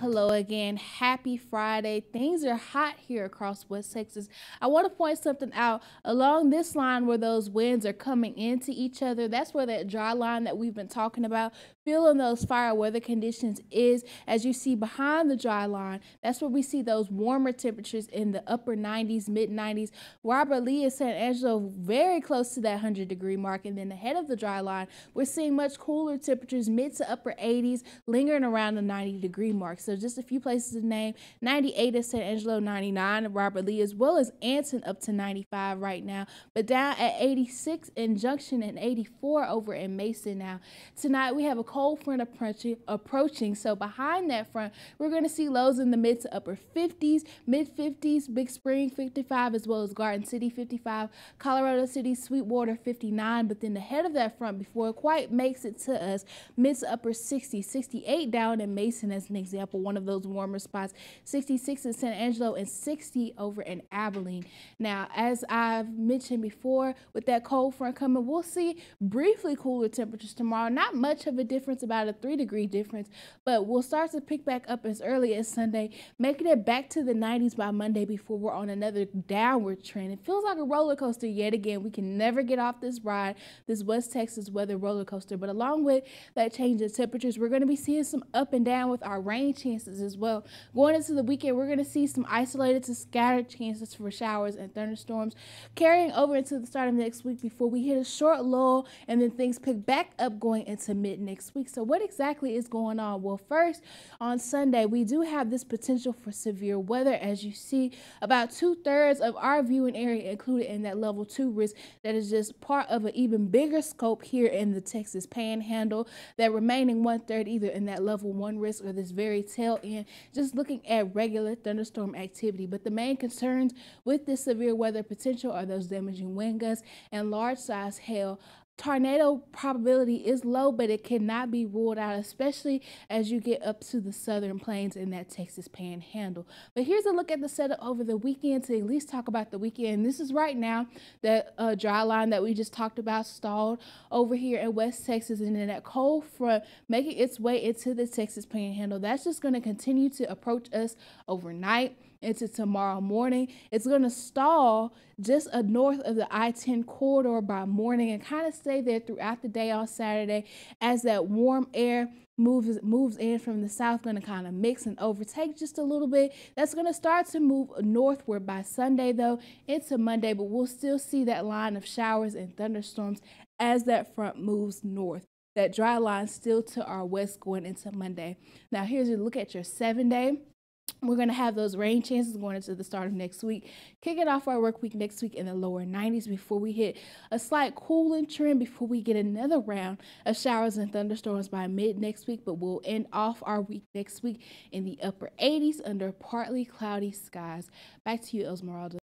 hello again. Happy Friday. Things are hot here across West Texas. I want to point something out along this line where those winds are coming into each other. That's where that dry line that we've been talking about, feeling those fire weather conditions is. As you see behind the dry line, that's where we see those warmer temperatures in the upper 90s, mid 90s. Robert Lee and San Angelo very close to that 100-degree mark. And then ahead of the dry line, we're seeing much cooler temperatures, mid to upper 80s, lingering around the 90-degree mark. So just a few places to name: 98 at San Angelo, 99 at Robert Lee, as well as Anson up to 95 right now, but down at 86 in Junction and 84 over in Mason now. Tonight we have a cold front approaching, so behind that front we're going to see lows in the mid to upper 50s, mid 50s, Big Spring 55, as well as Garden City 55, Colorado City, Sweetwater 59, but then ahead of that front, before it quite makes it to us, mid to upper 60s, 68 down in Mason as an example, one of those warmer spots, 66 in San Angelo, and 60 over in Abilene. Now, as I've mentioned before, with that cold front coming, we'll see briefly cooler temperatures tomorrow. Not much of a difference, about a 3-degree difference, but we'll start to pick back up as early as Sunday, making it back to the 90s by Monday before we're on another downward trend. It feels like a roller coaster yet again. We can never get off this ride, this West Texas weather roller coaster. But along with that change in temperatures, we're going to be seeing some up and down with our rain chances as well. Going into the weekend, we're going to see some isolated to scattered chances for showers and thunderstorms carrying over into the start of next week before we hit a short lull and then things pick back up going into mid next week. So what exactly is going on? Well, first, on Sunday, we do have this potential for severe weather. As you see, about 2/3 of our viewing area included in that level 2 risk. That is just part of an even bigger scope here in the Texas Panhandle. That remaining 1/3 either in that level 1 risk or this very tail end, just looking at regular thunderstorm activity. But the main concerns with this severe weather potential are those damaging wind gusts and large size hail. Tornado probability is low, but it cannot be ruled out, especially as you get up to the southern plains in that Texas Panhandle. But here's a look at the setup over the weekend to at least talk about the weekend. This is right now that dry line that we just talked about stalled over here in West Texas, and then that cold front making its way into the Texas Panhandle. That's just going to continue to approach us overnight into tomorrow morning. It's going to stall just north of the I-10 corridor by morning and kind of stay there throughout the day on Saturday as that warm air moves in from the south, going to kind of mix and overtake just a little bit. That's going to start to move northward by Sunday, though, into Monday, but we'll still see that line of showers and thunderstorms as that front moves north. That dry line still to our west going into Monday. Now, here's a look at your 7-day. We're going to have those rain chances going into the start of next week, kicking off our work week next week in the lower 90s before we hit a slight cooling trend before we get another round of showers and thunderstorms by mid next week. But we'll end off our week next week in the upper 80s under partly cloudy skies. Back to you, Esmeralda.